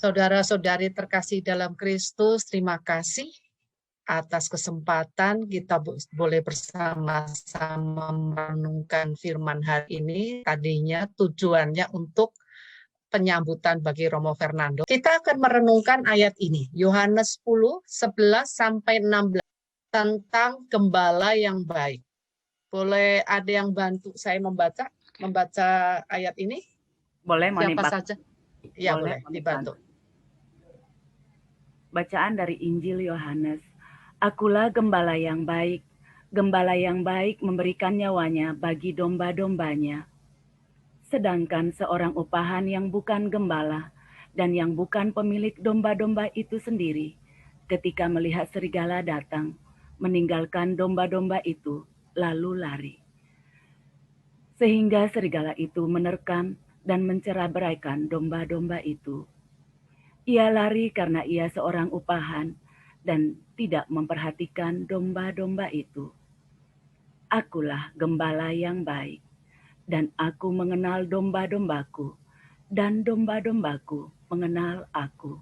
Saudara-saudari terkasih dalam Kristus, terima kasih atas kesempatan kita boleh bersama-sama merenungkan firman hari ini. Tadinya tujuannya untuk penyambutan bagi Romo Fernando. Kita akan merenungkan ayat ini, Yohanes 10, 11 sampai 16 tentang gembala yang baik. Boleh ada yang bantu saya membaca ayat ini? Boleh, siapa saja? Ya, boleh dibantu. Bacaan dari Injil Yohanes. Akulah gembala yang baik. Gembala yang baik memberikan nyawanya bagi domba-dombanya. Sedangkan seorang upahan yang bukan gembala dan yang bukan pemilik domba-domba itu sendiri, ketika melihat serigala datang, meninggalkan domba-domba itu, lalu lari. Sehingga serigala itu menerkam dan mencerai-beraikan domba-domba itu. Ia lari karena ia seorang upahan dan tidak memperhatikan domba-domba itu. Akulah gembala yang baik, dan aku mengenal domba-dombaku, dan domba-dombaku mengenal aku.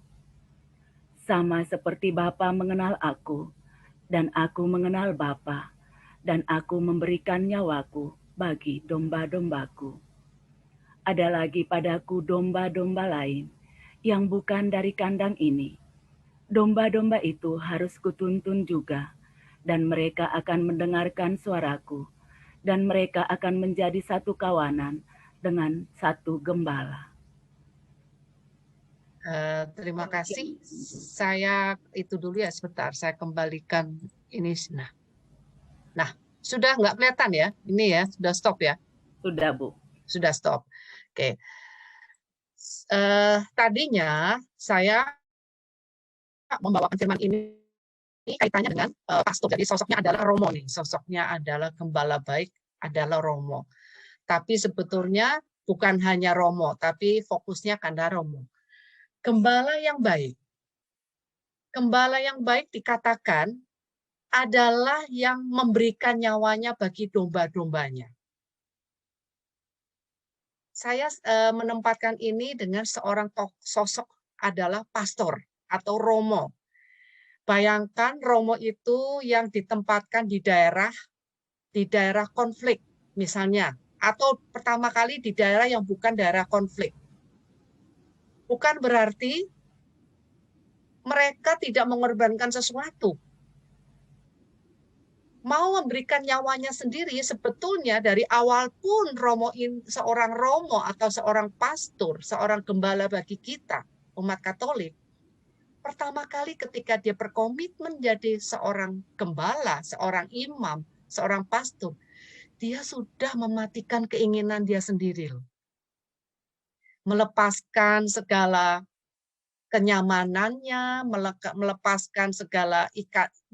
Sama seperti Bapa mengenal aku, dan aku mengenal Bapa, dan aku memberikan nyawaku bagi domba-dombaku. Ada lagi padaku domba-domba lain yang bukan dari kandang ini. Domba-domba itu harus kutuntun juga, dan mereka akan mendengarkan suaraku, dan mereka akan menjadi satu kawanan dengan satu gembala. Terima kasih. Saya itu dulu ya sebentar. Saya kembalikan ini. Nah, sudah nggak kelihatan ya? Ini ya, sudah stop ya? Sudah, Bu. Sudah stop. Oke. Tadinya saya membawakan firman ini kaitannya dengan pastor. Jadi sosoknya adalah Romo nih. Sosoknya adalah gembala baik, adalah Romo. Tapi sebetulnya bukan hanya Romo, tapi fokusnya pada Romo. Gembala yang baik. Gembala yang baik dikatakan adalah yang memberikan nyawanya bagi domba-dombanya. Saya menempatkan ini dengan seorang sosok adalah pastor atau Romo. Bayangkan Romo itu yang ditempatkan di daerah konflik misalnya, atau pertama kali di daerah yang bukan daerah konflik. Bukan berarti mereka tidak mengorbankan sesuatu. Mau memberikan nyawanya sendiri, sebetulnya dari awal pun seorang Romo atau seorang pastor, seorang gembala bagi kita, umat Katolik, pertama kali ketika dia berkomitmen menjadi seorang gembala, seorang imam, seorang pastor, dia sudah mematikan keinginan dia sendiri. Melepaskan segala kenyamanannya, melepaskan segala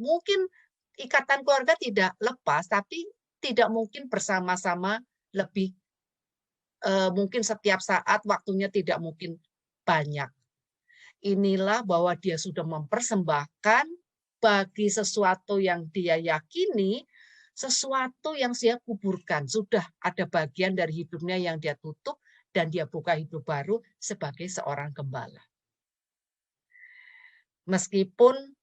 mungkin ikatan keluarga tidak lepas, tapi tidak mungkin bersama-sama lebih, mungkin setiap saat waktunya tidak mungkin banyak. Inilah bahwa dia sudah mempersembahkan bagi sesuatu yang dia yakini, sesuatu yang dia kuburkan. Sudah ada bagian dari hidupnya yang dia tutup, dan dia buka hidup baru sebagai seorang gembala. Meskipun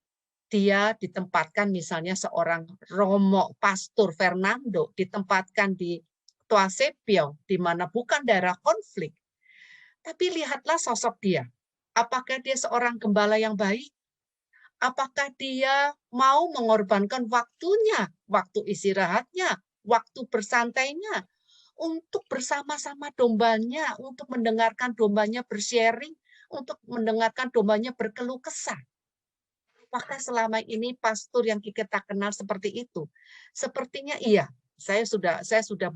dia ditempatkan misalnya seorang Romo Pastor Fernando ditempatkan di Tuasepio, di mana bukan daerah konflik. Tapi lihatlah sosok dia. Apakah dia seorang gembala yang baik? Apakah dia mau mengorbankan waktunya, waktu istirahatnya, waktu bersantainya, untuk bersama-sama dombanya, untuk mendengarkan dombanya bersharing, untuk mendengarkan dombanya berkeluh kesah? Apakah selama ini pastor yang kita kenal seperti itu? Sepertinya iya. Saya sudah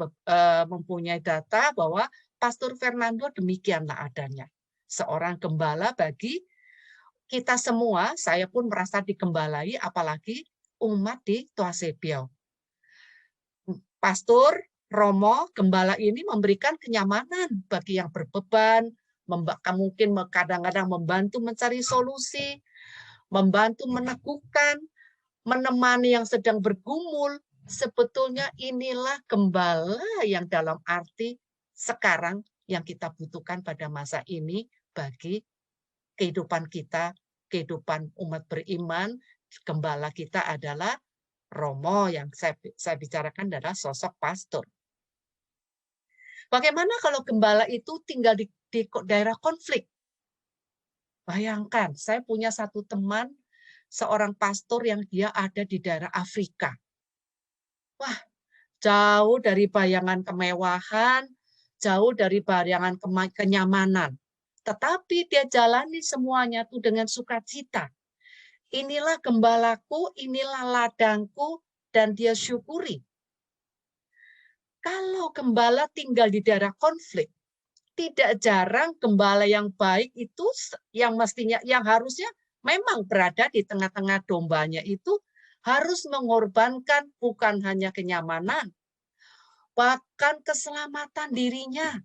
mempunyai data bahwa Pastor Fernando demikianlah adanya. Seorang gembala bagi kita semua, saya pun merasa digembalai, apalagi umat di Tuasepio. Pastor Romo, gembala ini memberikan kenyamanan bagi yang berbeban, mungkin kadang-kadang membantu mencari solusi, membantu meneguhkan, menemani yang sedang bergumul. Sebetulnya inilah gembala yang dalam arti sekarang yang kita butuhkan pada masa ini bagi kehidupan kita, kehidupan umat beriman, gembala kita adalah romo, yang saya bicarakan adalah sosok pastor. Bagaimana kalau gembala itu tinggal di daerah konflik? Bayangkan, saya punya satu teman, seorang pastor yang dia ada di daerah Afrika. Wah, jauh dari bayangan kemewahan, jauh dari bayangan kenyamanan. Tetapi dia jalani semuanya tuh dengan sukacita. Inilah gembalaku, inilah ladangku, dan dia syukuri. Kalau gembala tinggal di daerah konflik, tidak jarang gembala yang baik itu yang mestinya, yang harusnya memang berada di tengah-tengah dombanya itu harus mengorbankan bukan hanya kenyamanan, bahkan keselamatan dirinya.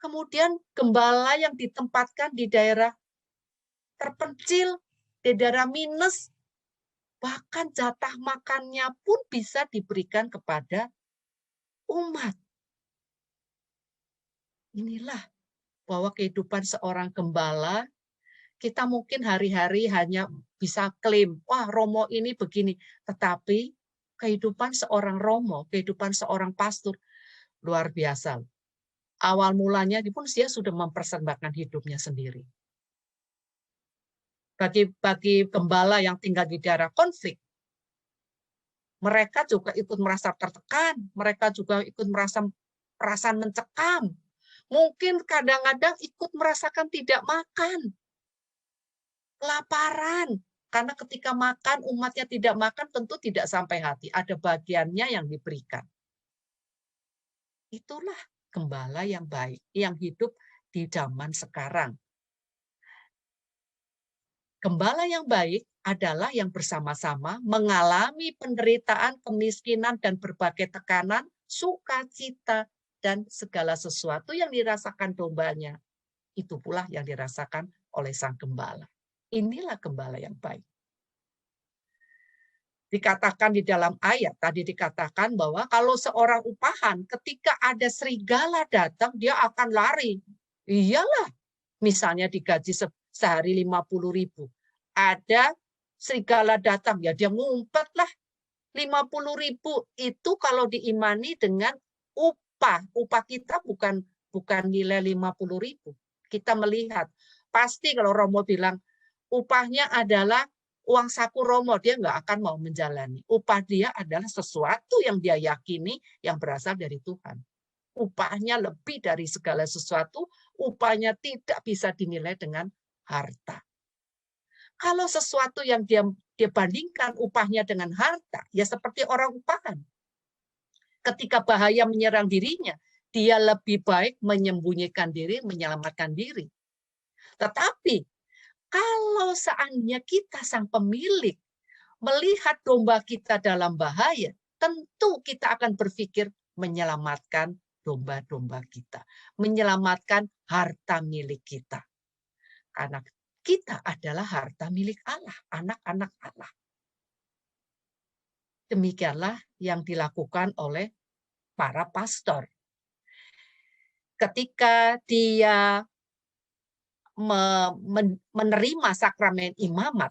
Kemudian gembala yang ditempatkan di daerah terpencil, di daerah minus, bahkan jatah makannya pun bisa diberikan kepada umat. Inilah bahwa kehidupan seorang gembala, kita mungkin hari-hari hanya bisa klaim, wah romo ini begini. Tetapi kehidupan seorang romo, kehidupan seorang pastor, luar biasa. Awal mulanya pun dia sudah mempersembahkan hidupnya sendiri. Bagi gembala yang tinggal di daerah konflik, mereka juga ikut merasa tertekan, mereka juga ikut merasa perasaan mencekam. Mungkin kadang-kadang ikut merasakan tidak makan, kelaparan. Karena ketika makan, umatnya tidak makan, tentu tidak sampai hati. Ada bagiannya yang diberikan. Itulah gembala yang baik, yang hidup di zaman sekarang. Gembala yang baik adalah yang bersama-sama mengalami penderitaan, kemiskinan, dan berbagai tekanan, sukacita, dan segala sesuatu yang dirasakan dombanya. Itu pula yang dirasakan oleh sang gembala. Inilah gembala yang baik. Dikatakan di dalam ayat, tadi dikatakan bahwa kalau seorang upahan, ketika ada serigala datang, dia akan lari. Iyalah, misalnya digaji sehari 50.000. Ada serigala datang, ya dia ngumpet lah. 50.000 itu kalau diimani dengan upah. Upah kita bukan nilai 50.000. Kita melihat, pasti kalau Romo bilang, upahnya adalah uang saku Romo, dia nggak akan mau menjalani. Upah dia adalah sesuatu yang dia yakini yang berasal dari Tuhan. Upahnya lebih dari segala sesuatu, upahnya tidak bisa dinilai dengan harta. Kalau sesuatu yang dia bandingkan upahnya dengan harta, ya seperti orang upahan. Ketika bahaya menyerang dirinya, dia lebih baik menyembunyikan diri, menyelamatkan diri. Tetapi kalau seandainya kita sang pemilik melihat domba kita dalam bahaya, tentu kita akan berpikir menyelamatkan domba-domba kita, menyelamatkan harta milik kita. Karena kita adalah harta milik Allah, anak-anak Allah. Demikianlah yang dilakukan oleh para pastor. Ketika dia menerima sakramen imamat,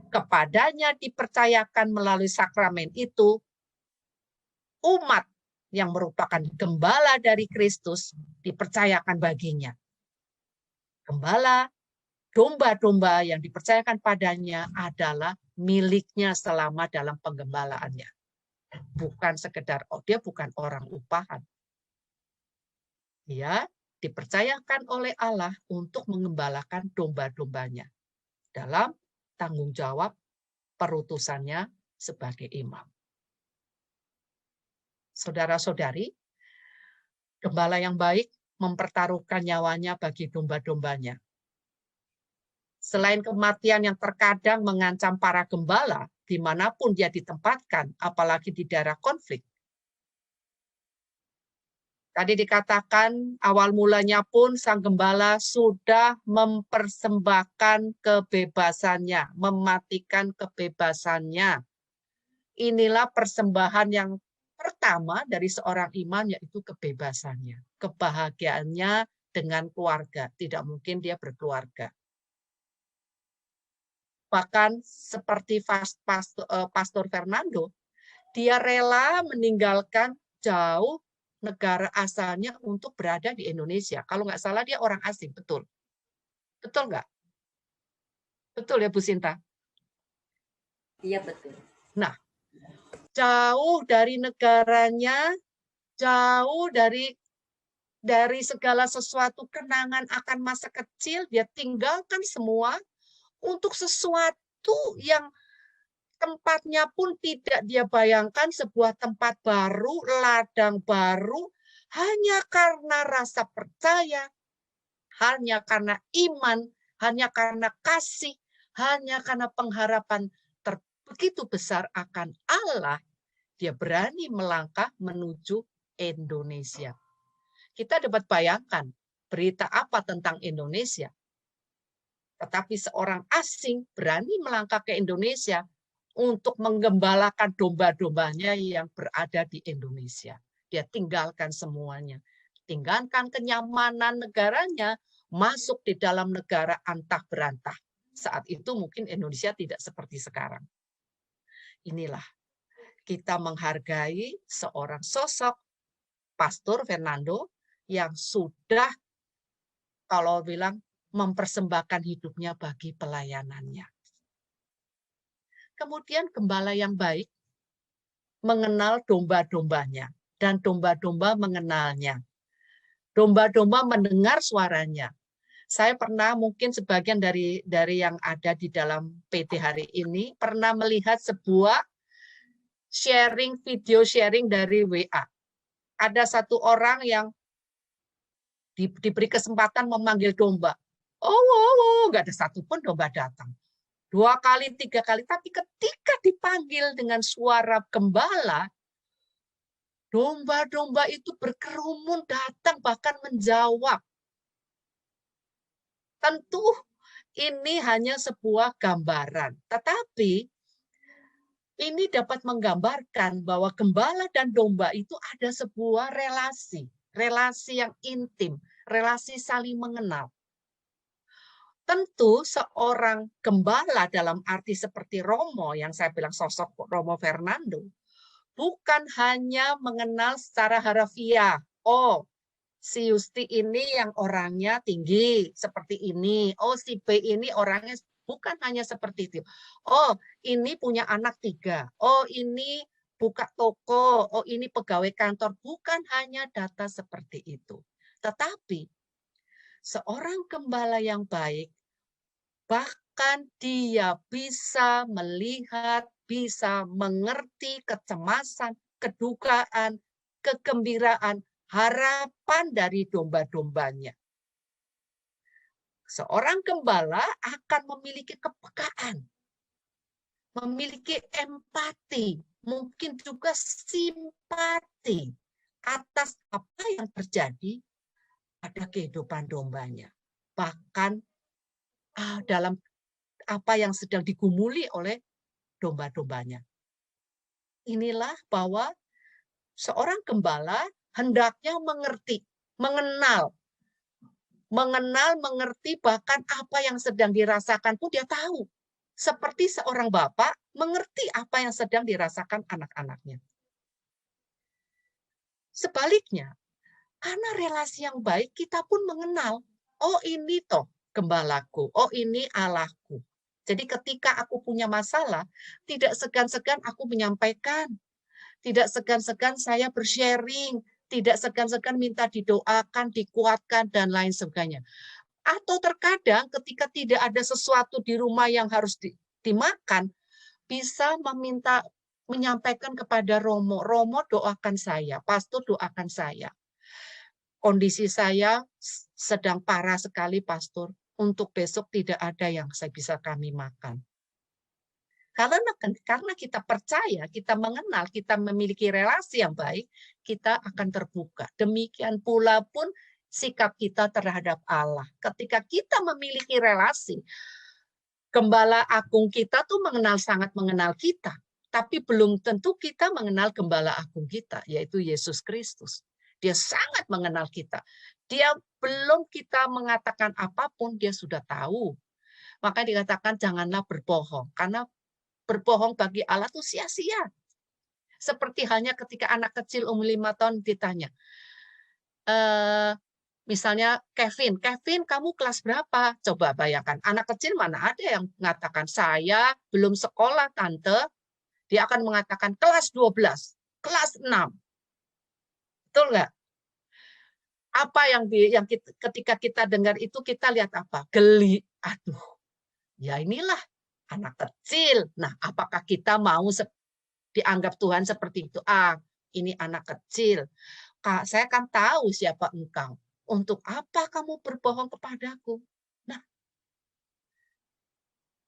kepadanya dipercayakan melalui sakramen itu umat yang merupakan gembala dari Kristus dipercayakan baginya. Gembala, domba-domba yang dipercayakan padanya adalah miliknya selama dalam penggembalaannya. Bukan sekedar, dia bukan orang upahan. Dia dipercayakan oleh Allah untuk mengembalakan domba-dombanya dalam tanggung jawab perutusannya sebagai imam. Saudara-saudari, gembala yang baik mempertaruhkan nyawanya bagi domba-dombanya. Selain kematian yang terkadang mengancam para gembala, dimanapun dia ditempatkan, apalagi di daerah konflik. Tadi dikatakan awal mulanya pun sang gembala sudah mempersembahkan kebebasannya, mematikan kebebasannya. Inilah persembahan yang pertama dari seorang imam, yaitu kebebasannya, kebahagiaannya dengan keluarga. Tidak mungkin dia berkeluarga. Bahkan seperti Pastor Fernando, dia rela meninggalkan jauh negara asalnya untuk berada di Indonesia. Kalau nggak salah dia orang asing, betul? Betul nggak? Betul ya Bu Sinta? Iya betul. Nah, jauh dari negaranya, jauh dari segala sesuatu kenangan akan masa kecil, dia tinggalkan semua untuk sesuatu yang tempatnya pun tidak dia bayangkan, sebuah tempat baru, ladang baru, hanya karena rasa percaya, hanya karena iman, hanya karena kasih, hanya karena pengharapan begitu besar akan Allah, dia berani melangkah menuju Indonesia. Kita dapat bayangkan berita apa tentang Indonesia. Tetapi seorang asing berani melangkah ke Indonesia untuk menggembalakan domba-dombanya yang berada di Indonesia. Dia tinggalkan semuanya. Tinggalkan kenyamanan negaranya, masuk di dalam negara antah berantah. Saat itu mungkin Indonesia tidak seperti sekarang. Inilah kita menghargai seorang sosok Pastor Fernando yang sudah, kalau bilang, mempersembahkan hidupnya bagi pelayanannya. Kemudian gembala yang baik mengenal domba-dombanya dan domba-domba mengenalnya. Domba-domba mendengar suaranya. Saya pernah, mungkin sebagian dari yang ada di dalam PT hari ini pernah melihat sebuah video sharing dari WA. Ada satu orang yang diberi kesempatan memanggil domba. Oh, nggak ada satupun domba datang. 2 kali, 3 kali. Tapi ketika dipanggil dengan suara gembala, domba-domba itu berkerumun datang, bahkan menjawab. Tentu ini hanya sebuah gambaran. Tetapi ini dapat menggambarkan bahwa gembala dan domba itu ada sebuah relasi. Relasi yang intim, relasi saling mengenal. Tentu seorang gembala dalam arti seperti Romo, yang saya bilang sosok Romo Fernando, bukan hanya mengenal secara harafiah. Oh, si Yusti ini yang orangnya tinggi, seperti ini. Oh, si B ini orangnya bukan hanya seperti itu. Oh, ini punya anak 3. Oh, ini buka toko. Oh, ini pegawai kantor. Bukan hanya data seperti itu. Tetapi seorang gembala yang baik, bahkan dia bisa melihat, bisa mengerti kecemasan, kedukaan, kegembiraan, harapan dari domba-dombanya. Seorang gembala akan memiliki kepekaan, memiliki empati, mungkin juga simpati atas apa yang terjadi pada kehidupan dombanya. Bahkan dalam apa yang sedang digumuli oleh domba-dombanya. Inilah bahwa seorang gembala hendaknya mengerti, mengenal, mengerti, bahkan apa yang sedang dirasakan pun dia tahu. Seperti seorang bapak mengerti apa yang sedang dirasakan anak-anaknya. Sebaliknya, karena relasi yang baik, kita pun mengenal, oh ini toh gembalaku, oh ini Allahku. Jadi ketika aku punya masalah, tidak segan-segan aku menyampaikan. Tidak segan-segan saya bersharing. Tidak segan-segan minta didoakan, dikuatkan, dan lain sebagainya. Atau terkadang ketika tidak ada sesuatu di rumah yang harus dimakan, bisa menyampaikan kepada Romo, Romo doakan saya, Pastor doakan saya. Kondisi saya sedang parah sekali, Pastor. Untuk besok tidak ada yang saya bisa kami makan. Karena kita percaya, kita mengenal, kita memiliki relasi yang baik, kita akan terbuka. Demikian pula pun sikap kita terhadap Allah. Ketika kita memiliki relasi, Gembala Agung kita tuh sangat mengenal kita. Tapi belum tentu kita mengenal Gembala Agung kita, yaitu Yesus Kristus. Dia sangat mengenal kita. Dia Belum kita mengatakan apapun, dia sudah tahu. Maka dikatakan janganlah berbohong. Karena berbohong bagi Allah itu sia-sia. Seperti halnya ketika anak kecil umur 5 tahun ditanya, misalnya Kevin, kamu kelas berapa? Coba bayangkan, anak kecil mana ada yang mengatakan, saya belum sekolah, Tante. Dia akan mengatakan kelas 12, kelas 6. Betul nggak? Apa yang ketika kita dengar itu, kita lihat apa? Geli. Aduh, ya inilah anak kecil. Nah, apakah kita mau dianggap Tuhan seperti itu? Ini anak kecil. Kak, saya kan tahu siapa engkau. Untuk apa kamu berbohong kepadaku? Nah,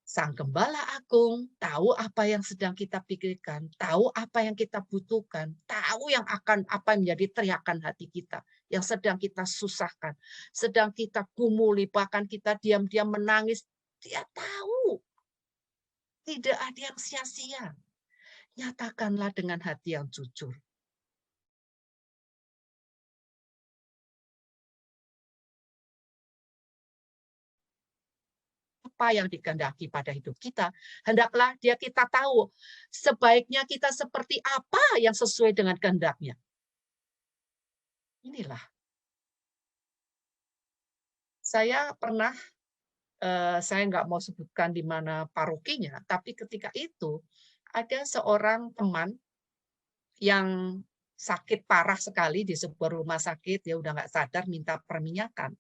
Sang Gembala Agung tahu apa yang sedang kita pikirkan, tahu apa yang kita butuhkan, tahu apa yang menjadi teriakan hati kita, yang sedang kita susahkan, sedang kita gumuli, bahkan kita diam-diam menangis. Dia tahu. Tidak ada yang sia-sia. Nyatakanlah dengan hati yang jujur. Apa yang dikehendaki pada hidup kita, hendaklah kita tahu sebaiknya kita seperti apa yang sesuai dengan kehendaknya. Inilah. Saya pernah, saya nggak mau sebutkan di mana parokinya, tapi ketika itu ada seorang teman yang sakit parah sekali di sebuah rumah sakit, dia udah nggak sadar, minta perminyakan.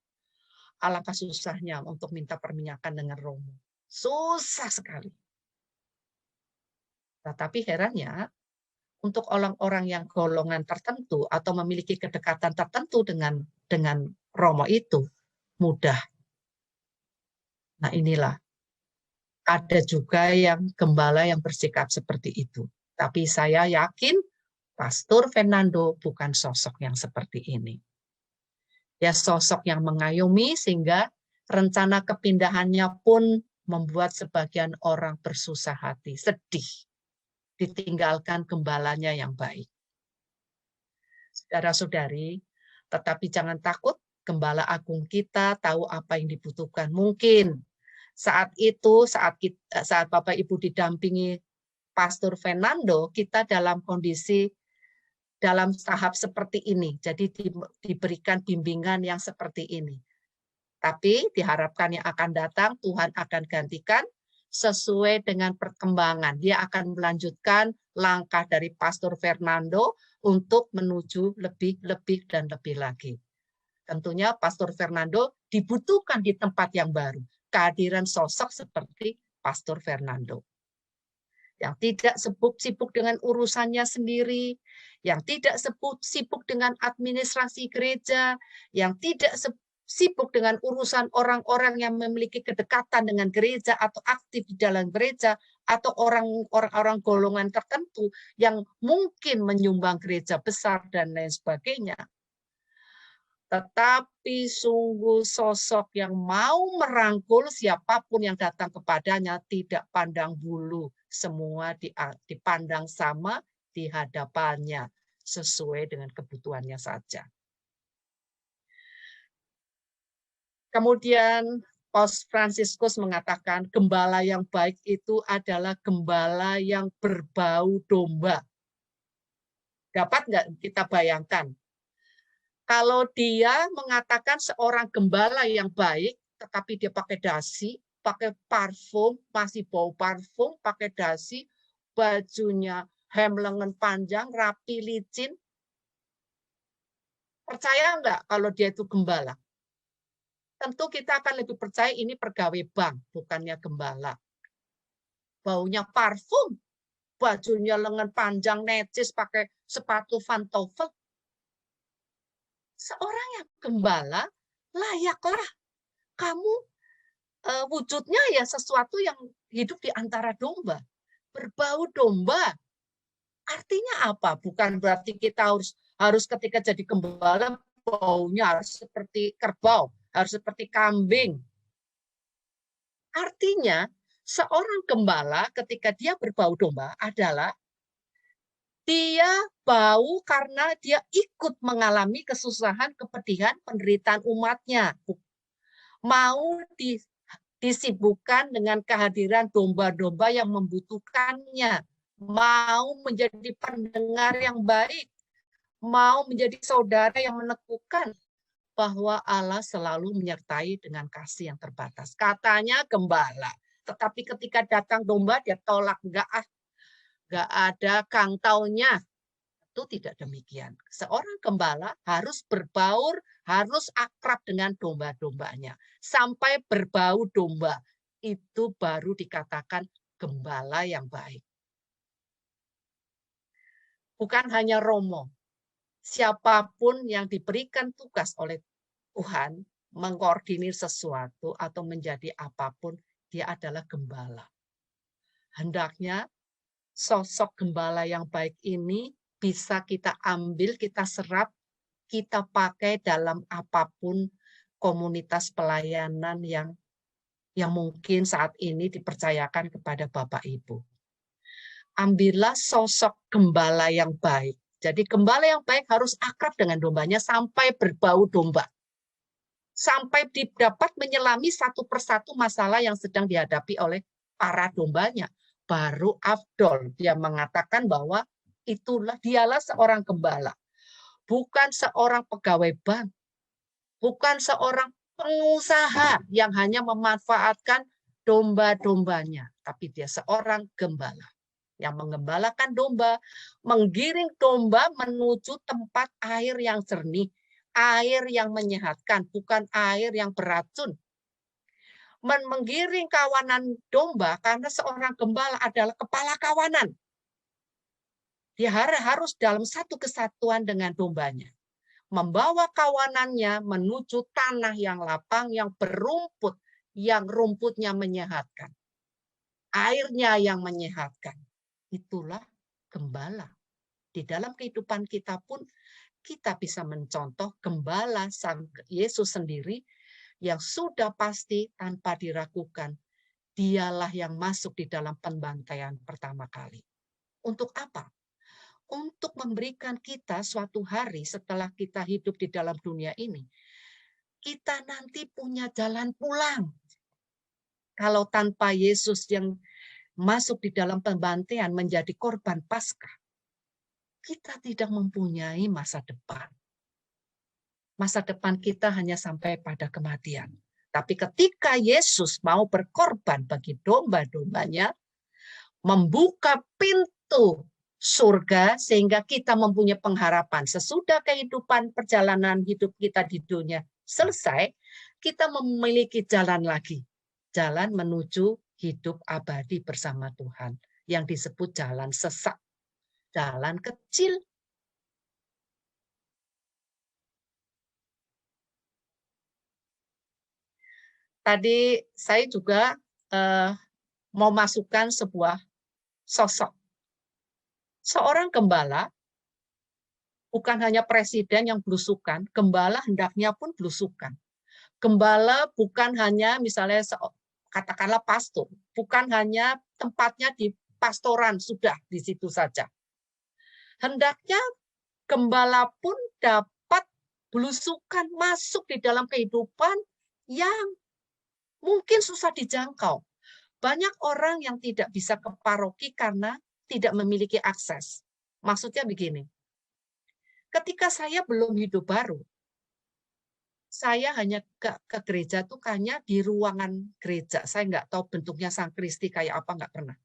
Alangkah susahnya untuk minta perminyakan dengan romo. Susah sekali. Tetapi herannya, untuk orang-orang yang golongan tertentu atau memiliki kedekatan tertentu dengan romo itu mudah. Nah, inilah ada juga yang gembala yang bersikap seperti itu. Tapi saya yakin Pastor Fernando bukan sosok yang seperti ini. Dia sosok yang mengayomi sehingga rencana kepindahannya pun membuat sebagian orang bersusah hati, sedih, ditinggalkan gembalanya yang baik. Saudara-saudari, tetapi jangan takut, Gembala Agung kita tahu apa yang dibutuhkan. Mungkin saat itu, saat Bapak Ibu didampingi Pastor Fernando, kita dalam kondisi dalam tahap seperti ini. Jadi diberikan bimbingan yang seperti ini. Tapi diharapkan yang akan datang, Tuhan akan gantikan sesuai dengan perkembangan. Dia akan melanjutkan langkah dari Pastor Fernando untuk menuju lebih dan lebih lagi. Tentunya Pastor Fernando dibutuhkan di tempat yang baru. Kehadiran sosok seperti Pastor Fernando. Yang tidak sibuk dengan urusannya sendiri, yang tidak sibuk dengan administrasi gereja, yang tidak sibuk dengan urusan orang-orang yang memiliki kedekatan dengan gereja atau aktif di dalam gereja, atau orang-orang golongan tertentu yang mungkin menyumbang gereja besar dan lain sebagainya. Tetapi sungguh sosok yang mau merangkul siapapun yang datang kepadanya, tidak pandang bulu, semua dipandang sama di hadapannya, sesuai dengan kebutuhannya saja. Kemudian Paus Fransiskus mengatakan gembala yang baik itu adalah gembala yang berbau domba. Dapat nggak kita bayangkan? Kalau dia mengatakan seorang gembala yang baik, tetapi dia pakai dasi, pakai parfum, masih bau parfum, pakai dasi, bajunya hem lengan panjang, rapi, licin. Percaya nggak kalau dia itu gembala? Tentu kita akan lebih percaya ini pegawai bank, bukannya gembala. Baunya parfum, bajunya lengan panjang, necis, pakai sepatu pantofel. Seorang yang gembala, layaklah kamu wujudnya ya sesuatu yang hidup di antara domba. Berbau domba. Artinya apa? Bukan berarti kita harus ketika jadi gembala, baunya harus seperti kerbau, harus seperti kambing. Artinya, seorang gembala ketika dia berbau domba adalah Dia bau karena dia ikut mengalami kesusahan, kepedihan, penderitaan umatnya. Mau disibukkan dengan kehadiran domba-domba yang membutuhkannya. Mau menjadi pendengar yang baik. Mau menjadi saudara yang meneguhkan bahwa Allah selalu menyertai dengan kasih yang terbatas. Katanya gembala. Tetapi ketika datang domba, dia tolak. Enggak ada kangtaunya. Itu tidak demikian. Seorang gembala harus berbaur, harus akrab dengan domba-dombanya. Sampai berbau domba. Itu baru dikatakan gembala yang baik. Bukan hanya romo. Siapapun yang diberikan tugas oleh Tuhan mengkoordinir sesuatu atau menjadi apapun, dia adalah gembala. Hendaknya sosok gembala yang baik ini bisa kita ambil, kita serap, kita pakai dalam apapun komunitas pelayanan yang mungkin saat ini dipercayakan kepada Bapak Ibu. Ambillah sosok gembala yang baik. Jadi gembala yang baik harus akrab dengan dombanya sampai berbau domba. Sampai dapat menyelami satu persatu masalah yang sedang dihadapi oleh para dombanya. Baru afdol dia mengatakan bahwa dialah seorang gembala. Bukan seorang pegawai bank. Bukan seorang pengusaha yang hanya memanfaatkan domba-dombanya. Tapi dia seorang gembala yang mengembalakan domba, menggiring domba menuju tempat air yang jernih, air yang menyehatkan, bukan air yang beracun. Menggiring kawanan domba karena seorang gembala adalah kepala kawanan. Dia harus dalam satu kesatuan dengan dombanya. Membawa kawanannya menuju tanah yang lapang, yang berumput, yang rumputnya menyehatkan. Airnya yang menyehatkan. Itulah gembala. Di dalam kehidupan kita pun, kita bisa mencontoh gembala Sang Yesus sendiri yang sudah pasti tanpa diragukan. Dialah yang masuk di dalam pembantaian pertama kali. Untuk apa? Untuk memberikan kita suatu hari setelah kita hidup di dalam dunia ini, kita nanti punya jalan pulang. Kalau tanpa Yesus yang masuk di dalam pembantaian menjadi korban Paskah, kita tidak mempunyai masa depan. Masa depan kita hanya sampai pada kematian. Tapi ketika Yesus mau berkorban bagi domba-dombanya, membuka pintu surga sehingga kita mempunyai pengharapan. Sesudah kehidupan perjalanan hidup kita di dunia selesai, kita memiliki jalan lagi. Jalan menuju hidup abadi bersama Tuhan. Yang disebut jalan sesak. Jalan kecil. Tadi saya juga mau masukkan sebuah sosok. Seorang gembala, bukan hanya presiden yang belusukan, gembala hendaknya pun belusukan. Gembala bukan hanya misalnya katakanlah pastor, bukan hanya tempatnya di pastoran, sudah di situ saja. Hendaknya gembala pun dapat belusukan masuk di dalam kehidupan yang mungkin susah dijangkau. Banyak orang yang tidak bisa ke paroki karena tidak memiliki akses. Maksudnya begini, ketika saya belum hidup baru, saya hanya ke gereja tuh hanya di ruangan gereja. Saya nggak tahu bentuknya Sangkristi kayak apa, nggak pernah.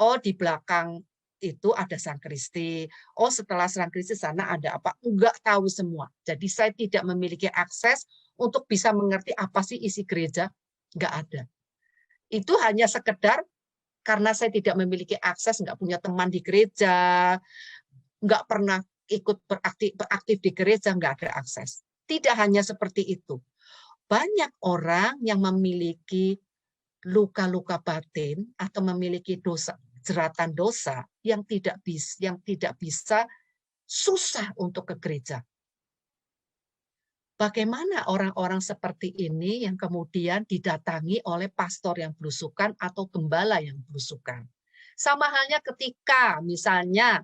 Oh, di belakang itu ada Sangkristi. Oh, setelah Sangkristi sana ada apa? Nggak tahu semua. Jadi saya tidak memiliki akses untuk bisa mengerti apa sih isi gereja. Nggak ada. Itu hanya sekedar karena saya tidak memiliki akses, nggak punya teman di gereja, nggak pernah ikut beraktif di gereja, nggak ada akses. Tidak hanya seperti itu. Banyak orang yang memiliki luka-luka batin atau memiliki dosa, jeratan dosa yang tidak bisa susah untuk ke gereja. Bagaimana orang-orang seperti ini yang kemudian didatangi oleh pastor yang belusukan atau gembala yang belusukan? Sama halnya ketika misalnya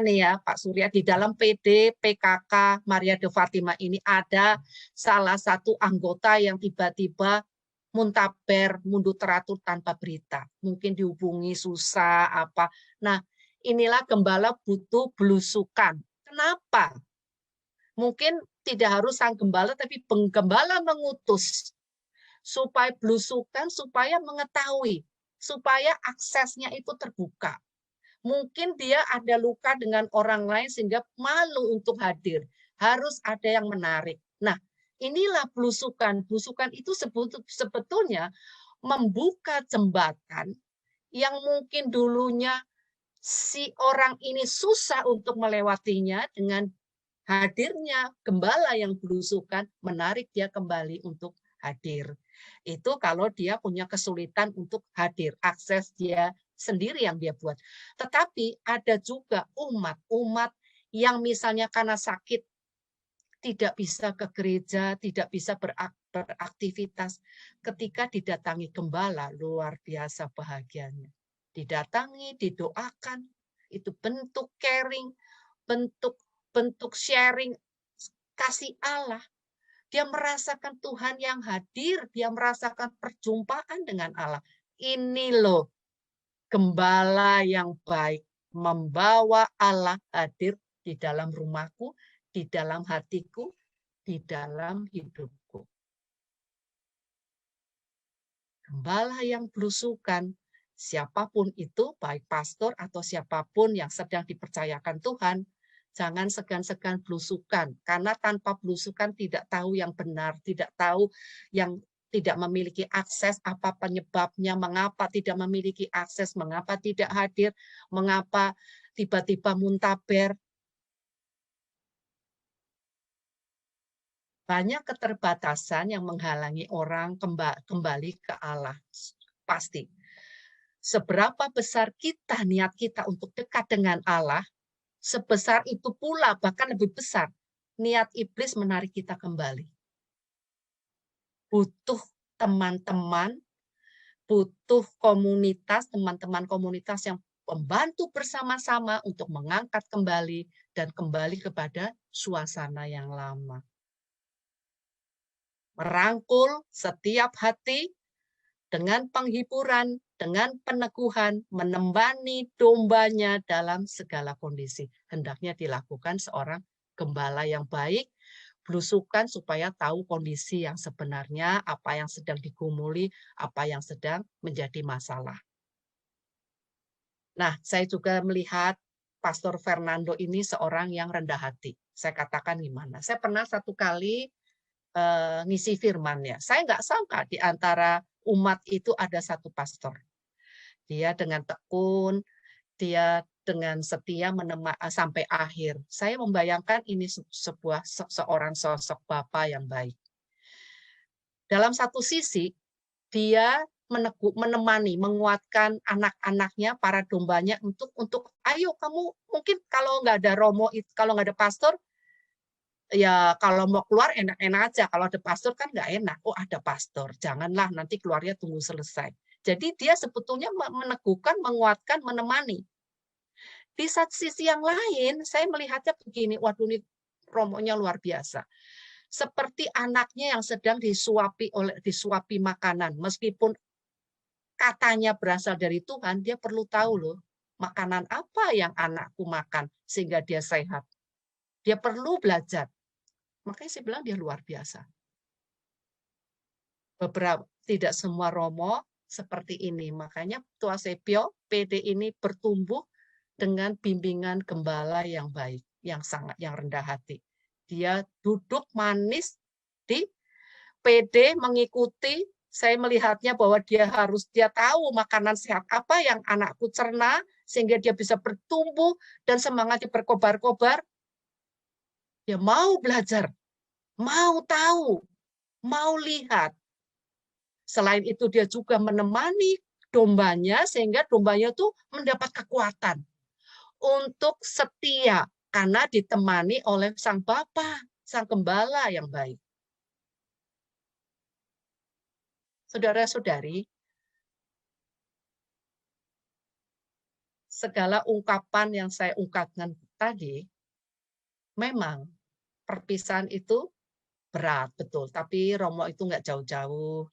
nih ya Pak Surya, di dalam PD PKK Maria de Fatima ini ada salah satu anggota yang tiba-tiba muntaber, mundur teratur tanpa berita. Mungkin dihubungi susah apa. Nah, inilah gembala butuh belusukan. Kenapa? Mungkin tidak harus sang gembala, tapi penggembala mengutus supaya belusukan, supaya mengetahui, supaya aksesnya itu terbuka. Mungkin dia ada luka dengan orang lain sehingga malu untuk hadir. Harus ada yang menarik. Nah, inilah belusukan. Belusukan itu sebetulnya membuka jembatan yang mungkin dulunya si orang ini susah untuk melewatinya. Dengan hadirnya gembala yang belusukan, menarik dia kembali untuk hadir. Itu kalau dia punya kesulitan untuk hadir, akses dia sendiri yang dia buat. Tetapi ada juga umat yang misalnya karena sakit tidak bisa ke gereja, tidak bisa beraktivitas. Ketika didatangi gembala, luar biasa bahagianya. Didatangi, didoakan, itu bentuk caring, bentuk sharing kasih Allah. Dia merasakan Tuhan yang hadir, dia merasakan perjumpaan dengan Allah. Ini loh gembala yang baik, membawa Allah hadir di dalam rumahku, di dalam hatiku, di dalam hidupku. Gembala yang belusukan, siapapun itu, baik pastor atau siapapun yang sedang dipercayakan Tuhan, jangan segan-segan belusukan, karena tanpa belusukan tidak tahu yang benar, tidak tahu yang tidak memiliki akses, apa penyebabnya, mengapa tidak memiliki akses, mengapa tidak hadir, mengapa tiba-tiba muntaber. Banyak keterbatasan yang menghalangi orang kembali ke Allah. Pasti. Seberapa besar niat kita untuk dekat dengan Allah, sebesar itu pula, bahkan lebih besar, niat iblis menarik kita kembali. Butuh teman-teman, butuh komunitas, teman-teman komunitas yang membantu bersama-sama untuk mengangkat kembali dan kembali kepada suasana yang lama. Merangkul setiap hati dengan penghiburan, dengan peneguhan, menemani dombanya dalam segala kondisi. Hendaknya dilakukan seorang gembala yang baik, belusukan supaya tahu kondisi yang sebenarnya, apa yang sedang digumuli, apa yang sedang menjadi masalah. Nah, saya juga melihat Pastor Fernando ini seorang yang rendah hati. Saya katakan gimana? Saya pernah satu kali ngisi firman ya. Saya nggak sangka di antara umat itu ada satu pastor. Dia dengan tekun, dia dengan setia sampai akhir. Saya membayangkan ini seorang sosok Bapa yang baik. Dalam satu sisi, dia menemani, menguatkan anak-anaknya, para dombanya untuk ayo kamu, mungkin kalau nggak ada romo, kalau nggak ada pastor, ya kalau mau keluar enak-enak aja. Kalau ada pastor kan nggak enak. Oh ada pastor, janganlah nanti keluarnya tunggu selesai. Jadi dia sebetulnya meneguhkan, menguatkan, menemani. Di sisi yang lain, saya melihatnya begini, waduh ini romonya luar biasa. Seperti anaknya yang sedang disuapi makanan, meskipun katanya berasal dari Tuhan, dia perlu tahu loh, makanan apa yang anakku makan sehingga dia sehat. Dia perlu belajar. Makanya saya bilang dia luar biasa. Tidak semua romo seperti ini. Makanya Tua Sepio, PD ini bertumbuh dengan bimbingan gembala yang baik, yang rendah hati. Dia duduk manis di PD, mengikuti. Saya melihatnya bahwa dia tahu makanan sehat apa yang anakku cerna, sehingga dia bisa bertumbuh dan semangatnya berkobar-kobar. Dia mau belajar, mau tahu, mau lihat. Selain itu dia juga menemani dombanya sehingga dombanya itu mendapat kekuatan untuk setia karena ditemani oleh sang Bapa, sang gembala yang baik. Saudara-saudari, segala ungkapan yang saya ungkapkan tadi, memang perpisahan itu berat, betul. Tapi Romo itu nggak jauh-jauh.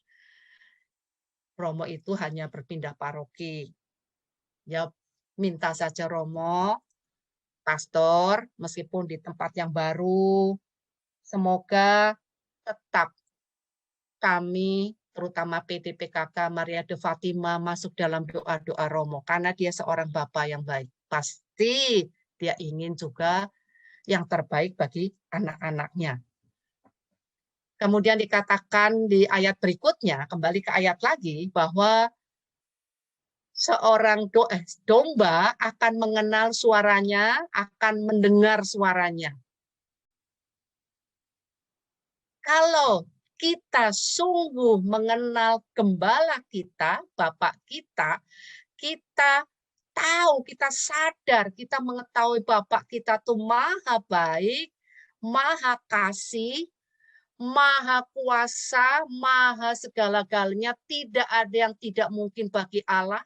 Romo itu hanya berpindah paroki. Ya, minta saja Romo, pastor, meskipun di tempat yang baru, semoga tetap kami, terutama PDPKK Maria de Fatima, masuk dalam doa-doa Romo. Karena dia seorang Bapa yang baik. Pasti dia ingin juga yang terbaik bagi anak-anaknya. Kemudian dikatakan di ayat berikutnya, kembali ke ayat lagi, bahwa seorang domba akan mengenal suaranya, akan mendengar suaranya. Kalau kita sungguh mengenal gembala kita, Bapak kita, kita tahu, kita sadar, kita mengetahui Bapak kita itu maha baik, maha kasih, maha kuasa, maha segala-galanya, tidak ada yang tidak mungkin bagi Allah.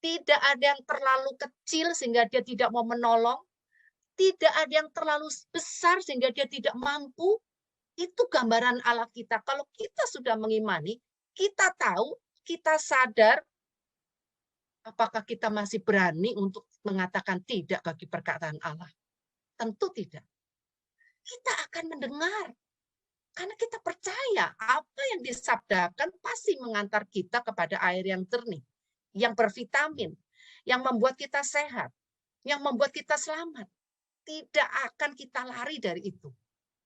Tidak ada yang terlalu kecil sehingga dia tidak mau menolong. Tidak ada yang terlalu besar sehingga dia tidak mampu. Itu gambaran Allah kita. Kalau kita sudah mengimani, kita tahu, kita sadar, apakah kita masih berani untuk mengatakan tidak bagi perkataan Allah? Tentu tidak. Kita akan mendengar. Karena kita percaya apa yang disabdakan pasti mengantar kita kepada air yang jernih, yang bervitamin, yang membuat kita sehat, yang membuat kita selamat. Tidak akan kita lari dari itu.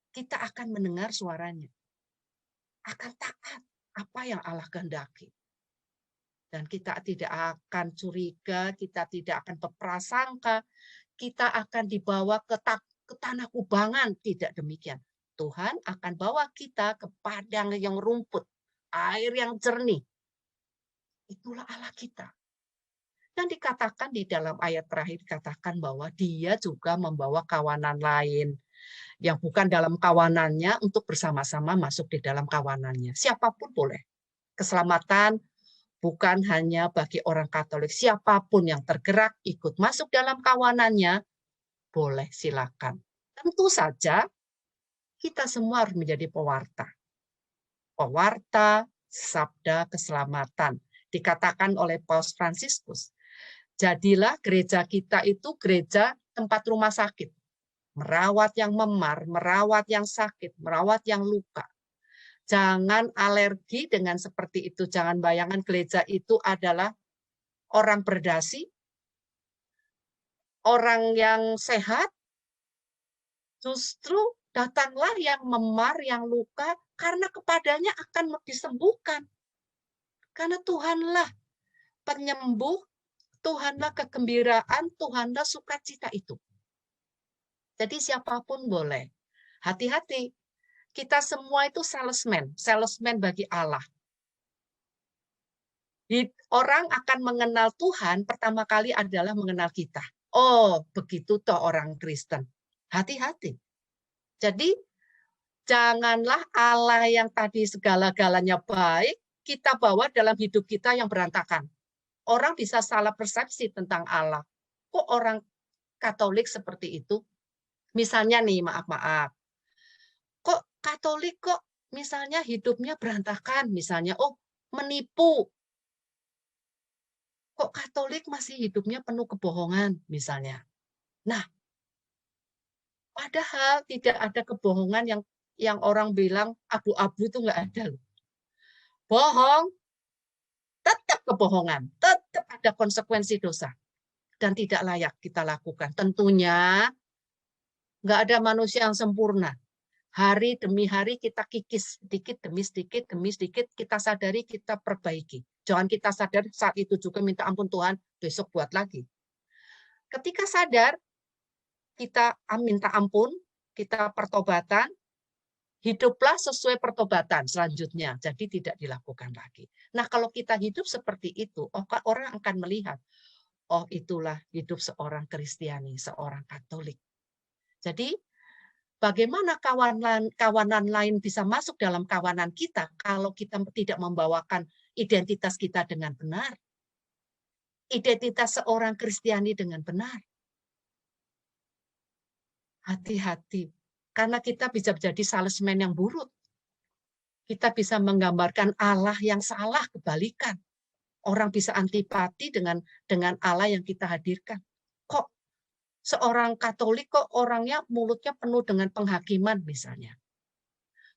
Kita akan mendengar suaranya. Akan taat apa yang Allah kehendaki. Dan kita tidak akan curiga, kita tidak akan berprasangka, kita akan dibawa ke tanah kubangan. Tidak demikian. Tuhan akan bawa kita ke padang yang rumput, air yang jernih. Itulah Allah kita. Dan dikatakan di dalam ayat terakhir, dikatakan bahwa dia juga membawa kawanan lain. Yang bukan dalam kawanannya untuk bersama-sama masuk di dalam kawanannya. Siapapun boleh. Keselamatan bukan hanya bagi orang Katolik. Siapapun yang tergerak ikut masuk dalam kawanannya, boleh silakan. Tentu saja kita semua harus menjadi pewarta. Pewarta sabda keselamatan. Dikatakan oleh Paus Fransiskus, jadilah gereja kita itu gereja tempat rumah sakit. Merawat yang memar, merawat yang sakit, merawat yang luka. Jangan alergi dengan seperti itu. Jangan bayangkan gereja itu adalah orang berdasi, orang yang sehat. Justru datanglah yang memar, yang luka, karena kepadanya akan disembuhkan. Karena Tuhanlah penyembuh, Tuhanlah kegembiraan, Tuhanlah sukacita itu. Jadi siapapun boleh. Hati-hati. Kita semua itu salesman bagi Allah. Orang akan mengenal Tuhan pertama kali adalah mengenal kita. Oh, begitu toh orang Kristen. Hati-hati. Jadi, janganlah Allah yang tadi segala-galanya baik, kita bawa dalam hidup kita yang berantakan. Orang bisa salah persepsi tentang Allah. Kok orang Katolik seperti itu? Misalnya nih, maaf. Kok Katolik kok misalnya hidupnya berantakan, misalnya, oh menipu. Kok Katolik masih hidupnya penuh kebohongan, misalnya. Nah, padahal tidak ada kebohongan yang orang bilang abu-abu itu nggak ada loh. Bohong, tetap kebohongan, tetap ada konsekuensi dosa. Dan tidak layak kita lakukan. Tentunya nggak ada manusia yang sempurna. Hari demi hari kita kikis, sedikit demi sedikit, kita sadari, kita perbaiki. Jangan kita sadar saat itu juga minta ampun Tuhan, besok buat lagi. Ketika sadar, kita minta ampun, kita pertobatan, hiduplah sesuai pertobatan selanjutnya. Jadi tidak dilakukan lagi. Nah, kalau kita hidup seperti itu, orang akan melihat, oh itulah hidup seorang Kristiani, seorang Katolik. Jadi, bagaimana kawanan lain bisa masuk dalam kawanan kita kalau kita tidak membawakan identitas kita dengan benar? identitas seorang Kristiani dengan benar. Hati-hati, karena kita bisa menjadi salesman yang buruk. Kita bisa menggambarkan Allah yang salah, kebalikan. Orang bisa antipati dengan Allah yang kita hadirkan. Kok seorang Katolik kok orangnya mulutnya penuh dengan penghakiman misalnya.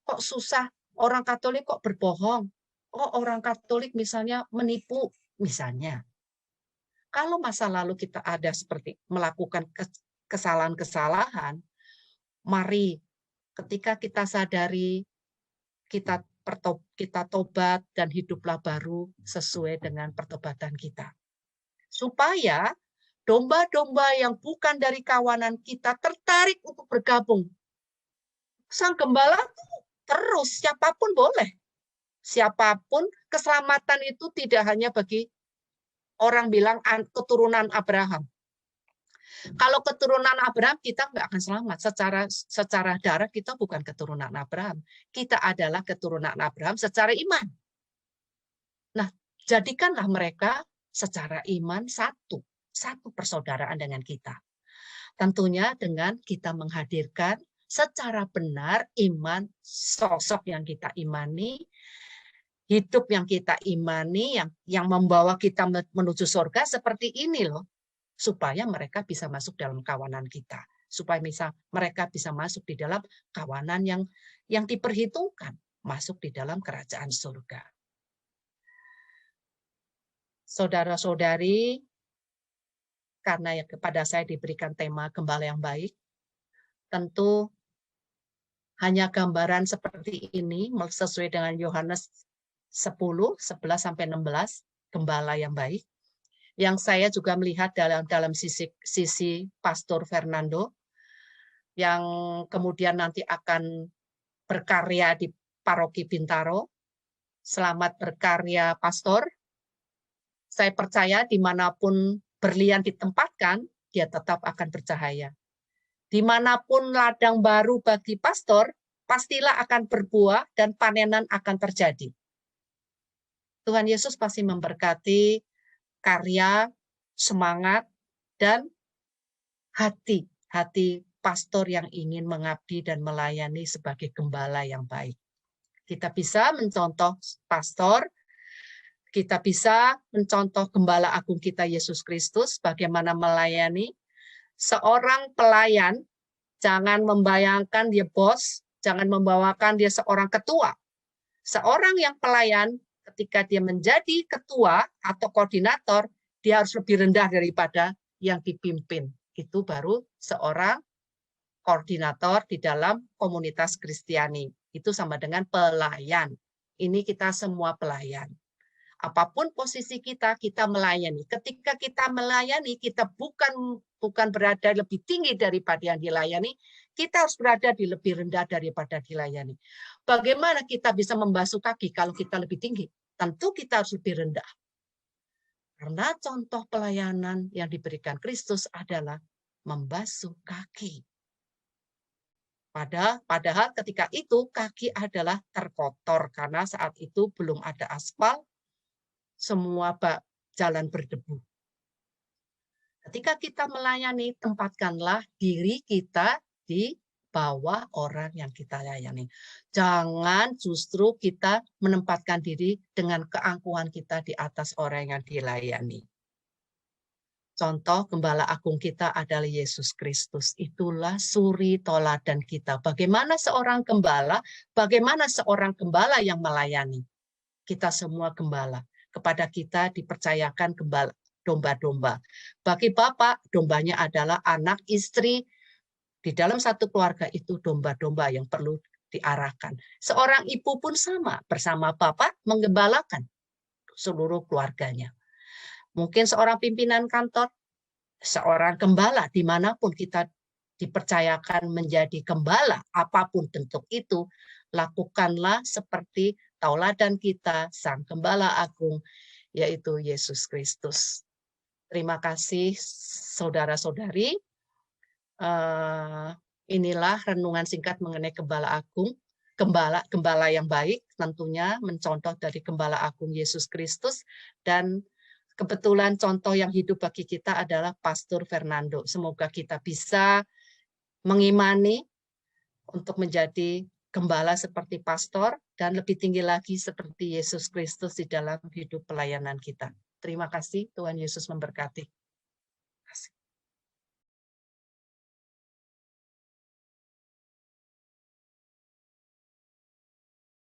Kok susah orang Katolik kok berbohong. Kok orang Katolik misalnya menipu misalnya. Kalau masa lalu kita ada seperti melakukan kesalahan-kesalahan, mari ketika kita sadari kita tobat dan hiduplah baru sesuai dengan pertobatan kita. Supaya domba-domba yang bukan dari kawanan kita tertarik untuk bergabung. Sang gembala terus, siapapun boleh. Siapapun, keselamatan itu tidak hanya bagi orang bilang keturunan Abraham. Kalau keturunan Abraham kita nggak akan selamat. Secara darah kita bukan keturunan Abraham. Kita adalah keturunan Abraham secara iman. Nah, jadikanlah mereka secara iman satu persaudaraan dengan kita. Tentunya dengan kita menghadirkan secara benar iman sosok yang kita imani, hidup yang kita imani, yang membawa kita menuju surga seperti ini loh. Supaya mereka bisa masuk dalam kawanan kita, supaya mereka bisa masuk di dalam kawanan yang diperhitungkan, masuk di dalam kerajaan surga. Saudara-saudari, karena kepada saya diberikan tema gembala yang baik, tentu hanya gambaran seperti ini sesuai dengan Yohanes 10:11-16, gembala yang baik. Yang saya juga melihat dalam sisi Pastor Fernando, yang kemudian nanti akan berkarya di Paroki Bintaro. Selamat berkarya, Pastor. Saya percaya dimanapun berlian ditempatkan, dia tetap akan bercahaya. Dimanapun ladang baru bagi Pastor, pastilah akan berbuah dan panenan akan terjadi. Tuhan Yesus pasti memberkati karya, semangat, dan hati pastor yang ingin mengabdi dan melayani sebagai gembala yang baik. Kita bisa mencontoh pastor, kita bisa mencontoh gembala agung kita Yesus Kristus, bagaimana melayani. Seorang pelayan, jangan membayangkan dia bos, jangan membawakan dia seorang ketua. Seorang yang pelayan, ketika dia menjadi ketua atau koordinator, dia harus lebih rendah daripada yang dipimpin. Itu baru seorang koordinator di dalam komunitas Kristiani. Itu sama dengan pelayan. Ini kita semua pelayan. Apapun posisi kita melayani. Ketika kita melayani, kita bukan berada lebih tinggi daripada yang dilayani, kita harus berada di lebih rendah daripada dilayani. Bagaimana kita bisa membasuh kaki kalau kita lebih tinggi? Tentu kita harus lebih rendah. Karena contoh pelayanan yang diberikan Kristus adalah membasuh kaki. Padahal ketika itu kaki adalah terkotor karena saat itu belum ada aspal, semua jalan berdebu. Ketika kita melayani, tempatkanlah diri kita di bawah orang yang kita layani. Jangan justru kita menempatkan diri dengan keangkuhan kita di atas orang yang dilayani. Contoh gembala agung kita adalah Yesus Kristus. Itulah suri toladan kita. Bagaimana seorang gembala yang melayani. Kita semua gembala. Kepada kita dipercayakan gembala domba-domba. Bagi Bapak, dombanya adalah anak, istri. Di dalam satu keluarga itu domba-domba yang perlu diarahkan. Seorang ibu pun sama, bersama Bapak menggembalakan seluruh keluarganya. Mungkin seorang pimpinan kantor, seorang gembala, dimanapun kita dipercayakan menjadi gembala, apapun bentuk itu, lakukanlah seperti tauladan kita, Sang Gembala Agung, yaitu Yesus Kristus. Terima kasih, saudara-saudari. Inilah renungan singkat mengenai Gembala Agung, gembala yang baik, tentunya mencontoh dari Gembala Agung Yesus Kristus, dan kebetulan contoh yang hidup bagi kita adalah Pastor Fernando. Semoga kita bisa mengimani untuk menjadi gembala seperti pastor dan lebih tinggi lagi seperti Yesus Kristus di dalam hidup pelayanan kita. Terima kasih, Tuhan Yesus memberkati.